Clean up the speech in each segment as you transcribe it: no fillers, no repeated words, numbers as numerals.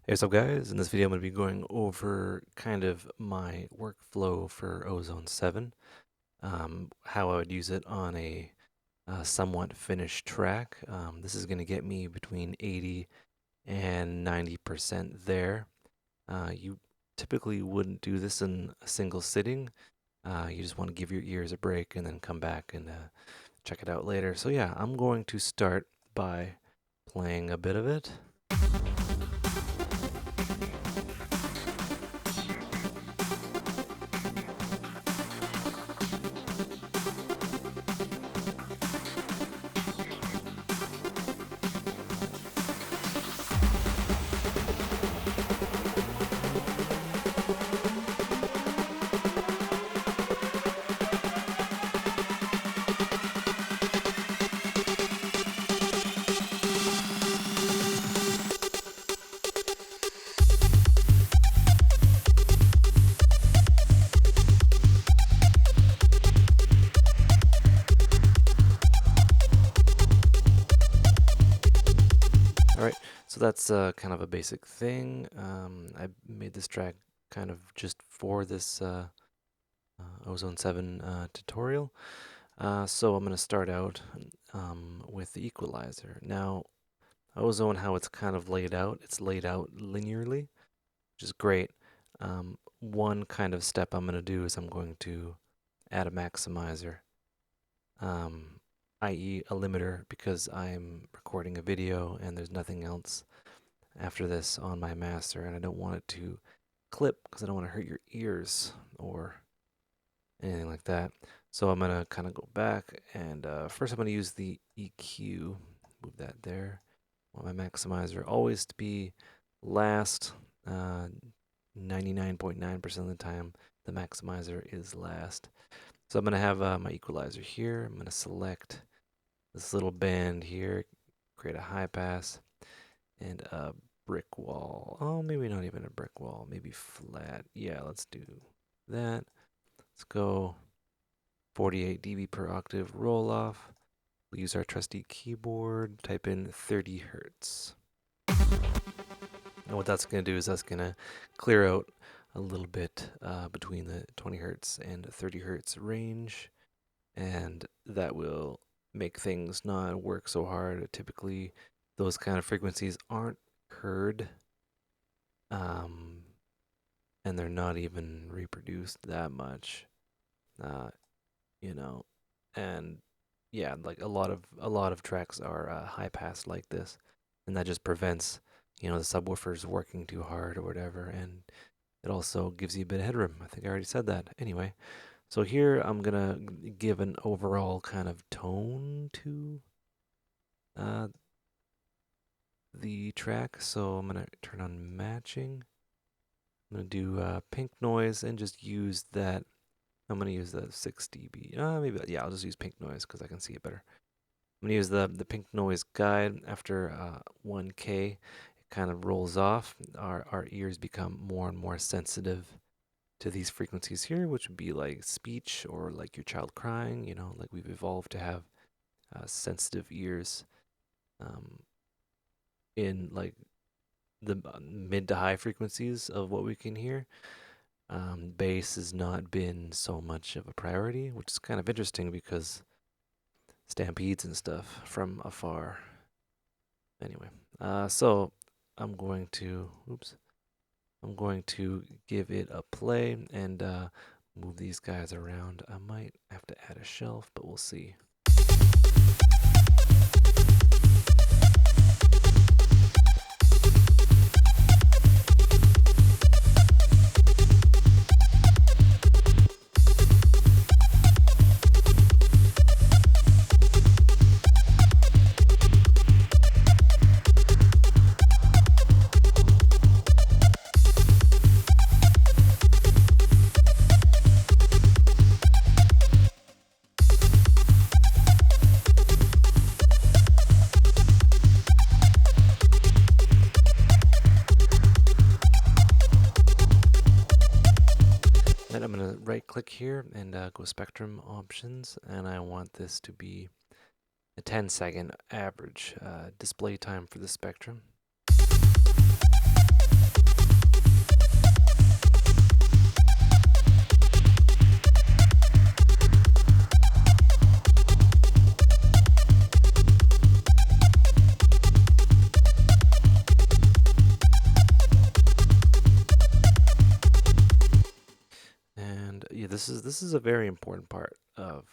Hey, what's up guys? In this video I'm going to be going over kind of my workflow for Ozone 7, how I would use it on a somewhat finished track. This is going to get me between 80 and 90% there. You typically wouldn't do this in a single sitting. You just want to give your ears a break and then come back and check it out later. So yeah, I'm going to start by playing a bit of it. Alright, so that's kind of a basic thing. I made this track kind of just for this Ozone 7 tutorial. So I'm going to start out with the equalizer. Now, Ozone, how it's kind of laid out, it's laid out linearly, which is great. One kind of step I'm going to do is I'm going to add a maximizer, i.e. a limiter, because I'm recording a video and there's nothing else after this on my master, and I don't want it to clip because I don't want to hurt your ears or anything like that. So I'm going to kind of go back, and first I'm going to use the EQ, move that there. I want my maximizer always to be last. 99.9% of the time, the maximizer is last. So I'm going to have my equalizer here. I'm going to select this little band here, create a high pass, and a brick wall. Oh, maybe not even a brick wall, maybe flat. Yeah, let's do that. Let's go 48 dB per octave roll off. We'll use our trusty keyboard, type in 30 hertz. And what that's going to do is that's going to clear out a little bit between the 20 hertz and 30 hertz range, and that will make things not work so hard. Typically, those kind of frequencies aren't heard, and they're not even reproduced that much, uh, you know. And yeah, like a lot of tracks are high pass like this, and that just prevents the subwoofers working too hard or whatever, and it also gives you a bit of headroom. I think I already said that. Anyway, so here I'm gonna give an overall kind of tone to uh, the track. So I'm gonna turn on matching. I'm gonna do pink noise and just use that. I'm gonna use the 6 dB. Maybe yeah, I'll just use pink noise because I can see it better. I'm gonna use the pink noise guide. After 1K, it kind of rolls off. Our ears become more and more sensitive to these frequencies here, which would be like speech or like your child crying. Like we've evolved to have sensitive ears in like the mid to high frequencies of what we can hear. Bass has not been so much of a priority, which is kind of interesting because stampedes and stuff from afar. Anyway, so I'm going to, I'm going to give it a play and move these guys around. I might have to add a shelf, but we'll see. Then I'm going to right click here and go spectrum options, and I want this to be a 10-second average display time for the spectrum. this is a very important part of,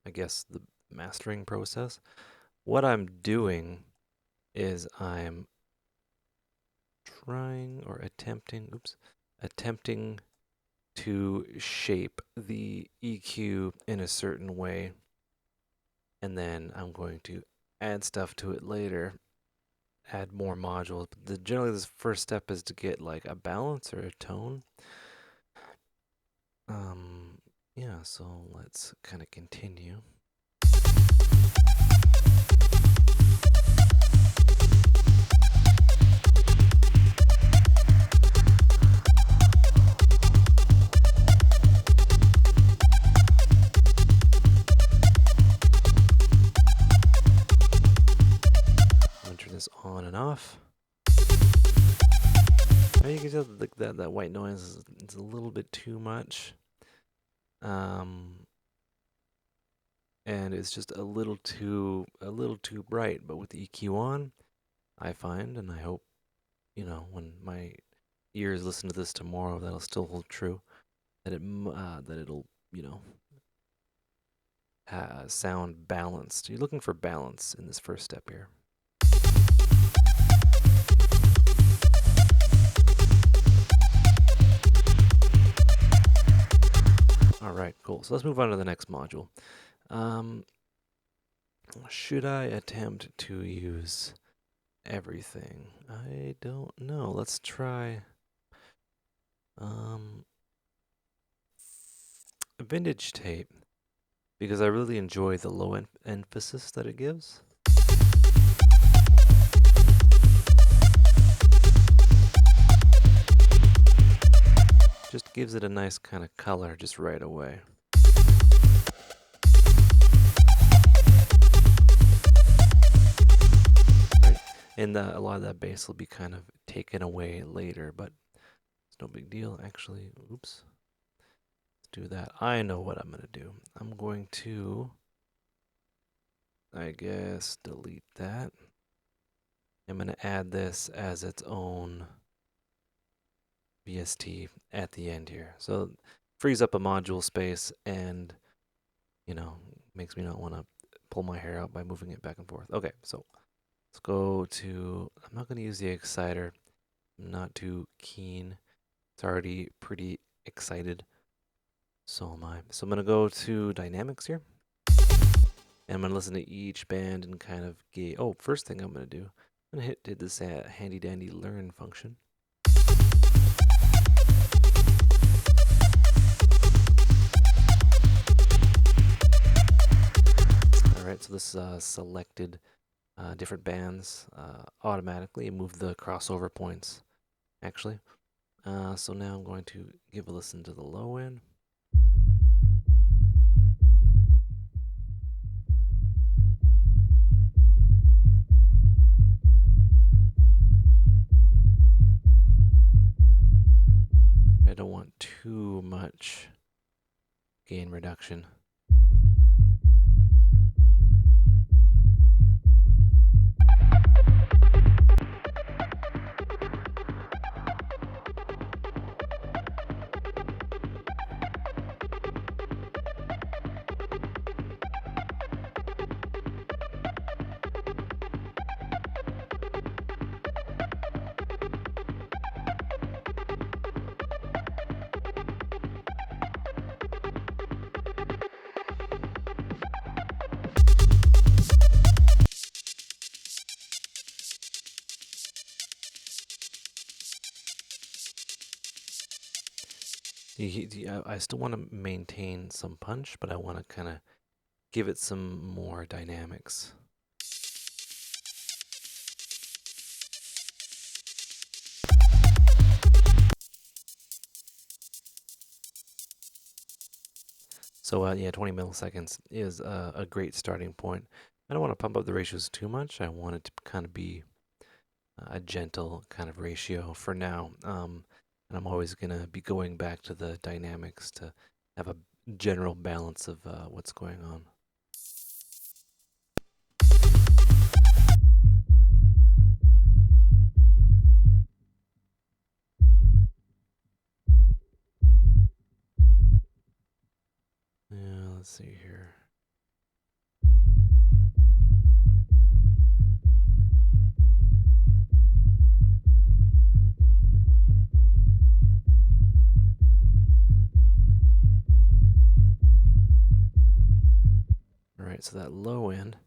I guess, the mastering process. What I'm doing is I'm trying or attempting, attempting to shape the EQ in a certain way, and then I'm going to add stuff to it later, add more modules. But generally, this first step is to get like a balance or a tone. Yeah, so let's kind of continue. I'm gonna turn this on and off. Now you can tell that white noise is a little bit too much. And it's just a little too bright. But with the EQ on, I find, and I hope, when my ears listen to this tomorrow, that'll still hold true. That it'll sound balanced. You're looking for balance in this first step here. All right, cool. So let's move on to the next module. Should I attempt to use everything? I don't know. Let's try vintage tape, because I really enjoy the low emphasis that it gives. Just gives it a nice kind of color just right away. Right. And a lot of that bass will be kind of taken away later, but it's no big deal. Actually, oops. Let's do that. I know what I'm going to do. I'm going to, I guess, delete that. I'm going to add this as its own VST at the end here. So frees up a module space and, makes me not want to pull my hair out by moving it back and forth. Okay, so let's go to, I'm not going to use the exciter. I'm not too keen. It's already pretty excited. So am I. So I'm going to go to dynamics here. And I'm going to listen to each band and kind of gauge. Oh, first thing I'm going to do, I'm going to hit this handy dandy learn function. Alright, so this selected different bands automatically and moved the crossover points, actually. So now I'm going to give a listen to the low end. I don't want too much gain reduction. I still want to maintain some punch, but I want to kind of give it some more dynamics. So yeah, 20 milliseconds is a great starting point. I don't want to pump up the ratios too much. I want it to kind of be a gentle kind of ratio for now. And I'm always going to be going back to the dynamics to have a general balance of what's going on. Let's see here. All right, so that low end.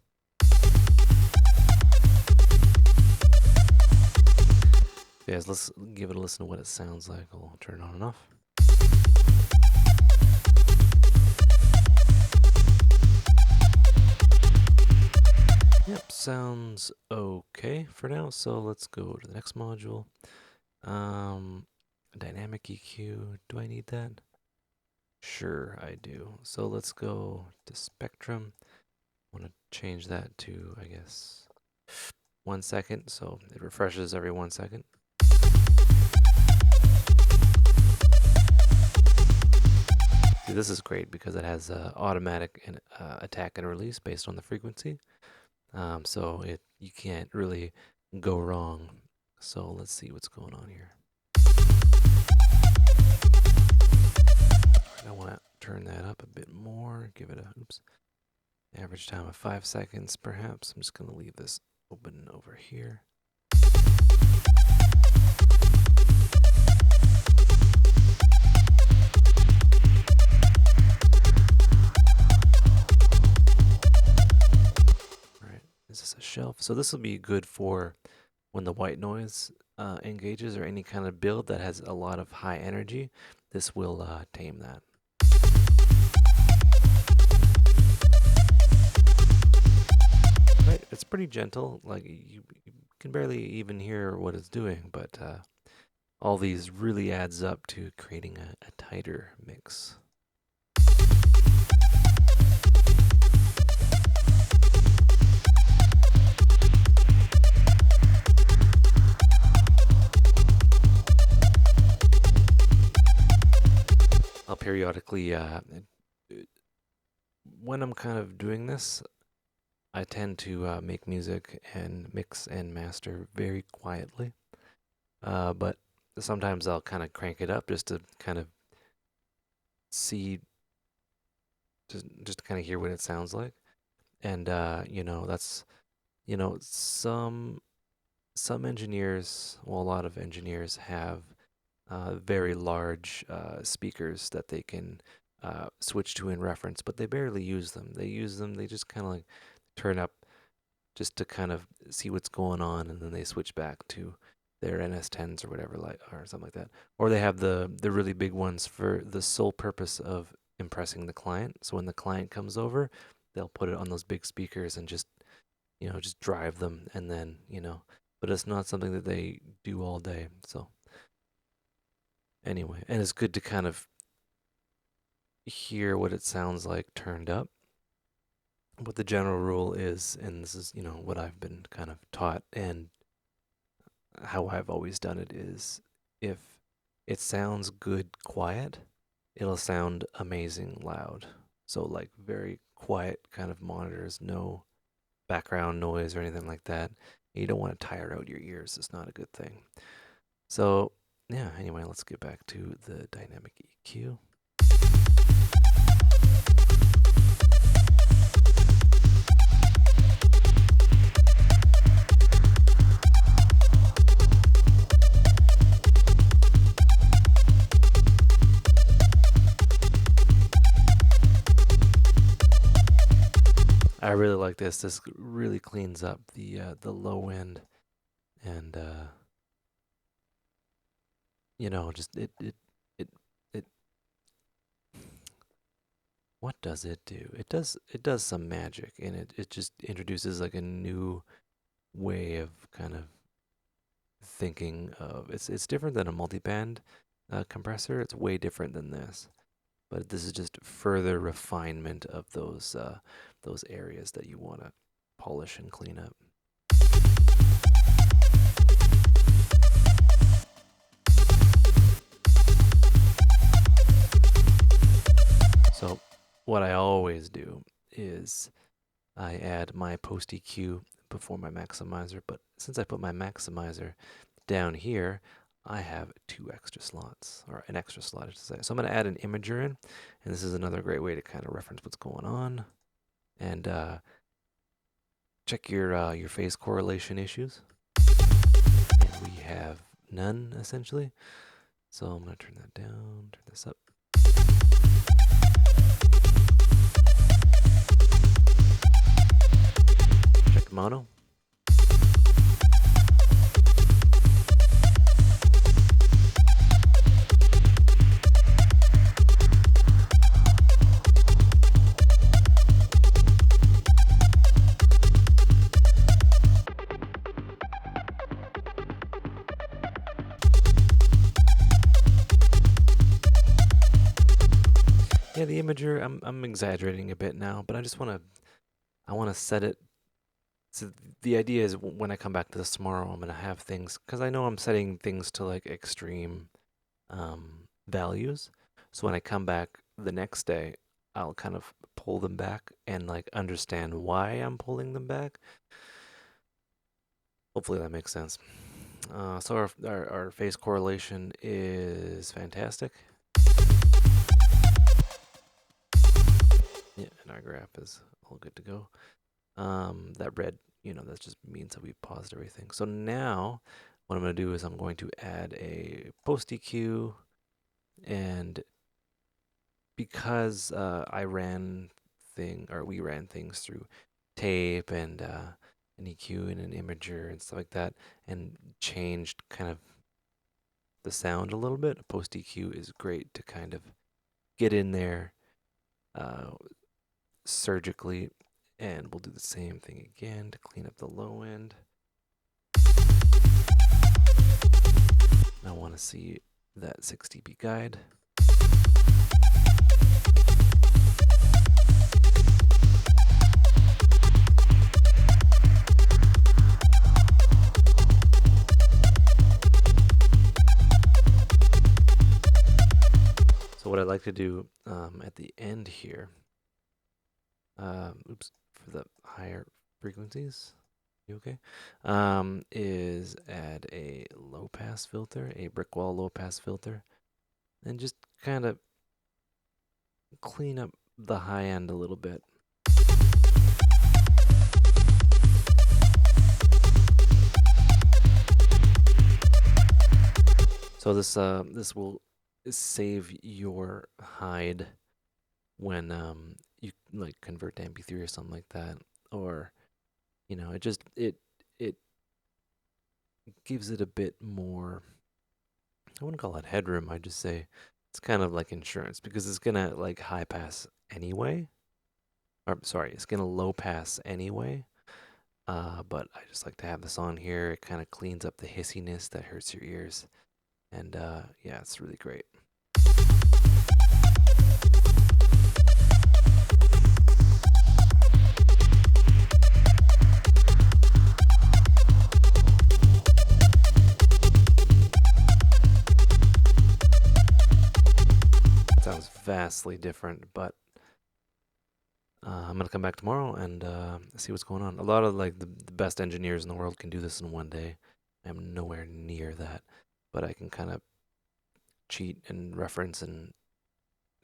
Guys, let's give it a listen to what it sounds like. I'll turn it on and off. Yep, sounds okay for now. So let's go to the next module. Dynamic EQ. Do I need that? Sure, I do. So let's go to spectrum. I want to change that to, I guess, 1 second. So it refreshes every 1 second. See, this is great because it has automatic attack and release based on the frequency. So you can't really go wrong. So let's see what's going on here. I want to turn that up a bit more. Give it a average time of 5 seconds, perhaps. I'm just going to leave this open over here. Is this a shelf? So this will be good for when the white noise engages or any kind of build that has a lot of high energy. This will tame that. Right, it's pretty gentle. Like you can barely even hear what it's doing, but all these really adds up to creating a tighter mix. I'll periodically, when I'm kind of doing this, I tend to make music and mix and master very quietly. But sometimes I'll kind of crank it up just to kind of see, just to kind of hear what it sounds like. And that's some engineers, well, a lot of engineers have very large speakers that they can switch to in reference, but they barely use them. They just kind of like turn up just to kind of see what's going on, and then they switch back to their NS10s or whatever, like or something like that. Or they have the really big ones for the sole purpose of impressing the client. So when the client comes over, they'll put it on those big speakers and just just drive them, and then but it's not something that they do all day. So anyway, and it's good to kind of hear what it sounds like turned up. But the general rule is, and this is, what I've been kind of taught and how I've always done it is if it sounds good quiet, it'll sound amazing loud. So like very quiet kind of monitors, no background noise or anything like that. You don't want to tire out your ears. It's not a good thing. So yeah, anyway, let's get back to the dynamic EQ. I really like this. This really cleans up the low end, and just it. What does it do? It does some magic, and it just introduces like a new way of kind of thinking of. It's different than a multiband compressor. It's way different than this, but this is just further refinement of those areas that you want to polish and clean up. So what I always do is I add my post EQ before my maximizer, but since I put my maximizer down here, I have two extra slots, or an extra slot, I should say. So I'm going to add an imager in, and this is another great way to kind of reference what's going on. And check your phase correlation issues. And we have none, essentially. So I'm going to turn that down, turn this up. Check mono. Yeah, the imager, I'm exaggerating a bit now, but I want to set it. So the idea is when I come back to this tomorrow, I'm gonna have things because I know I'm setting things to like extreme values. So when I come back the next day, I'll kind of pull them back and like understand why I'm pulling them back. Hopefully that makes sense. So our phase correlation is fantastic. Yeah, and our graph is all good to go. That red, that just means that we paused everything. So now what I'm going to do is I'm going to add a post EQ, and because we ran things through tape and an EQ and an imager and stuff like that, and changed kind of the sound a little bit. Post EQ is great to kind of get in there uh, surgically, and we'll do the same thing again to clean up the low end. I want to see that 6 dB guide. So what I'd like to do at the end here, for the higher frequencies, you okay? Is add a low pass filter, a brick wall low pass filter, and just kind of clean up the high end a little bit. So this will save your hide when you like convert to MP3 or something like that, or it gives it a bit more. I wouldn't call it headroom. I'd just say it's kind of like insurance because it's gonna like high pass anyway. Or sorry, it's gonna low pass anyway. But I just like to have this on here. It kind of cleans up the hissiness that hurts your ears, and yeah, it's really great. Sounds vastly different, but I'm gonna come back tomorrow and see what's going on. A lot of like the best engineers in the world can do this in one day. I am nowhere near that, but I can kind of cheat and reference and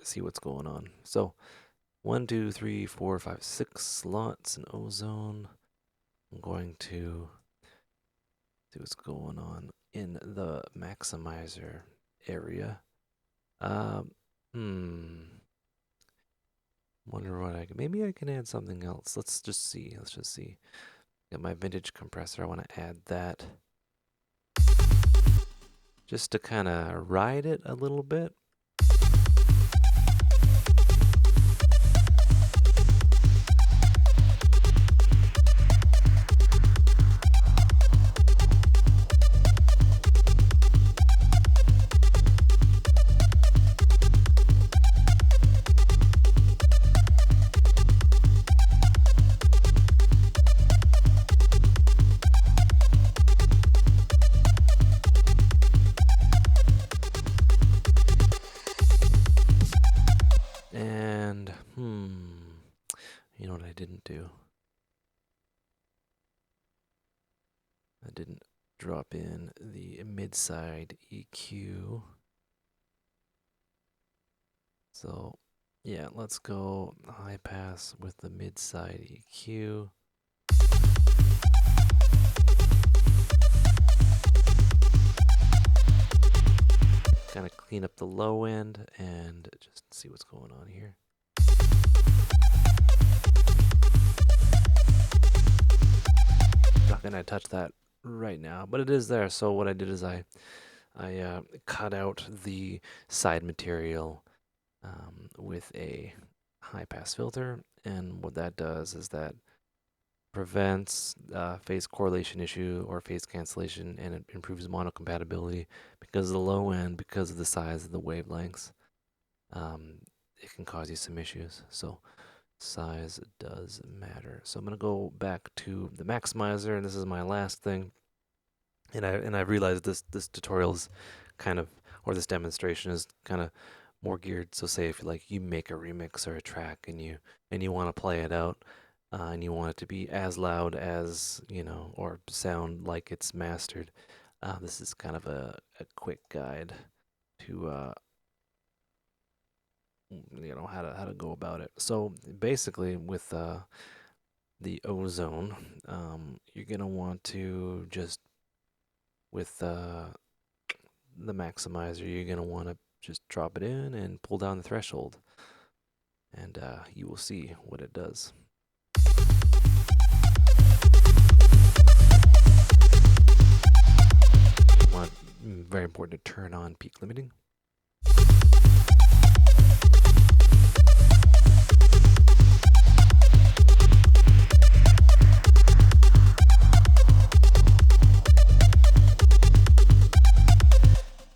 see what's going on. So 1, 2, 3, 4, 5, 6 slots in Ozone. I'm going to see what's going on in the maximizer area. Wonder what maybe I can add something else. Let's just see. Got my vintage compressor. I want to add that just to kind of ride it a little bit. And, you know what I didn't do? I didn't drop in the mid-side EQ. So yeah, let's go high pass with the mid-side EQ. Kind of clean up the low end and just see what's going on here. Not gonna touch that right now, but it is there. So what I did is I cut out the side material with a high pass filter, and what that does is that prevents phase correlation issue or phase cancellation, and it improves mono compatibility because of the low end, because of the size of the wavelengths. It can cause you some issues. So size does matter. So I'm gonna go back to the maximizer, and this is my last thing. And I realized this tutorial is kind of, or this demonstration is kind of more geared. So say if like you make a remix or a track and you want to play it out, and you want it to be as loud as or sound like it's mastered. This is kind of a quick guide to how to go about it. So basically, with the Ozone, you're gonna want to just with the maximizer, you're gonna want to just drop it in and pull down the threshold, and you will see what it does. You want, very important to turn on peak limiting.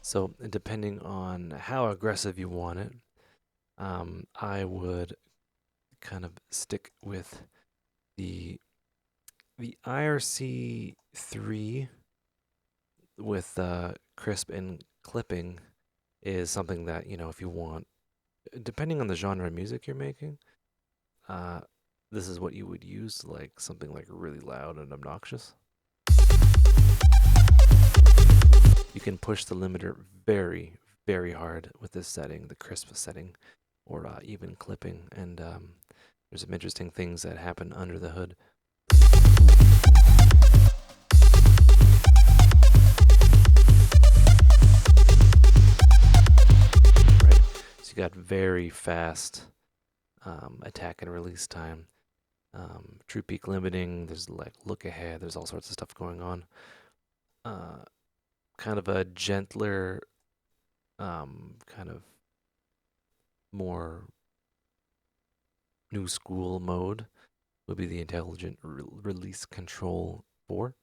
So depending on how aggressive you want it, I would kind of stick with the IRC3 with crisp and clipping is something that, if you want, depending on the genre of music you're making, this is what you would use, like something like really loud and obnoxious. You can push the limiter very, very hard with this setting, the crisp setting, or even clipping, and there's some interesting things that happen under the hood. Right, so you got very fast attack and release time. True peak limiting, there's like look ahead, there's all sorts of stuff going on. Kind of a gentler, kind of more new school mode would be the intelligent release control 4.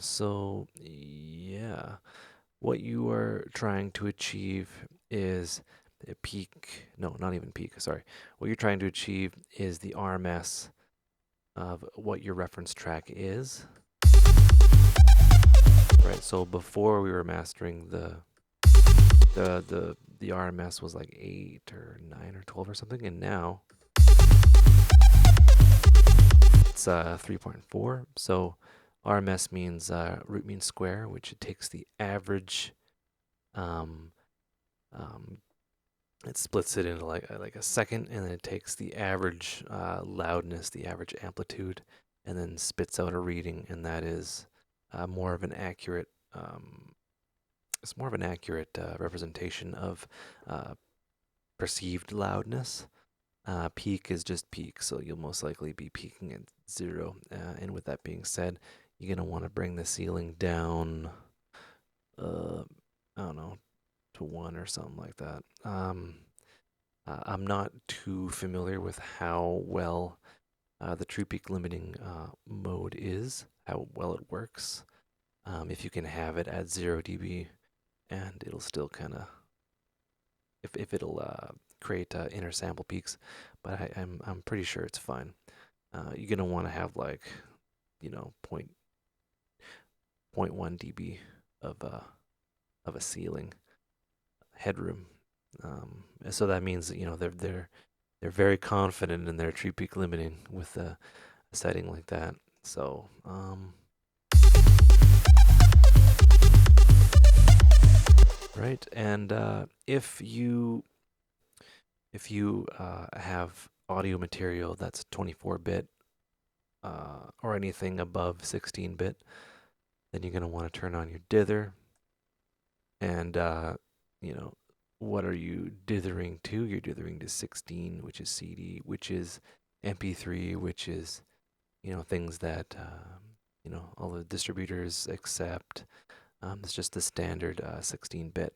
So yeah, what you are trying to achieve is a peak. No, not even peak. Sorry. What you're trying to achieve is the RMS of what your reference track is. Right. So before we were mastering the RMS was like 8 or 9 or 12 or something, and now it's 3.4. So RMS means root mean square, which it takes the average. It splits it into like a second, and then it takes the average loudness, the average amplitude, and then spits out a reading, and that is more of an accurate. It's more of an accurate representation of perceived loudness. Peak is just peak, so you'll most likely be peaking at 0. And with that being said, you're gonna want to bring the ceiling down. I don't know, to 1 or something like that. I'm not too familiar with how well the true peak limiting mode is, how well it works. If you can have it at 0 dB, and it'll still kind of, if it'll create inner sample peaks, but I'm pretty sure it's fine. You're gonna want to have like, 0.1 dB of a ceiling headroom So that means that, they're very confident in their tree peak limiting with a setting like that. So right, and if you have audio material that's 24-bit or anything above 16-bit, then you're going to want to turn on your dither. And you know, what are you dithering to? You're dithering to 16, which is CD, which is MP3, which is things that all the distributors accept. It's just the standard 16-bit.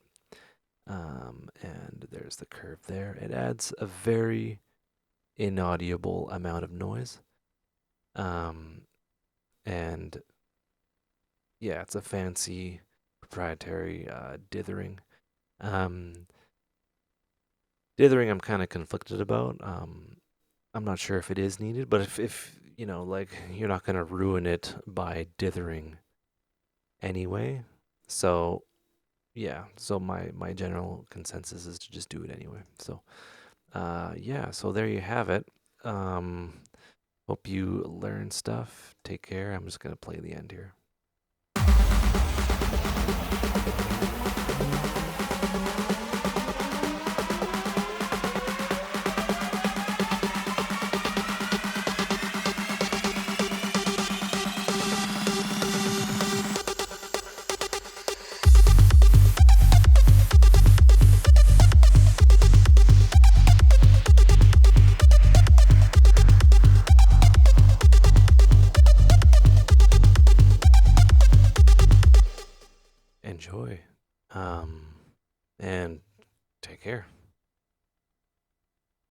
And there's the curve there. It adds a very inaudible amount of noise. And yeah, it's a fancy proprietary dithering. Um, Dithering, I'm kind of conflicted about. I'm not sure if it is needed, but if like you're not gonna ruin it by dithering anyway. So yeah, so my general consensus is to just do it anyway. So yeah, so there you have it. Um, Hope you learn stuff. Take care. I'm just gonna play the end here. Enjoy. And take care.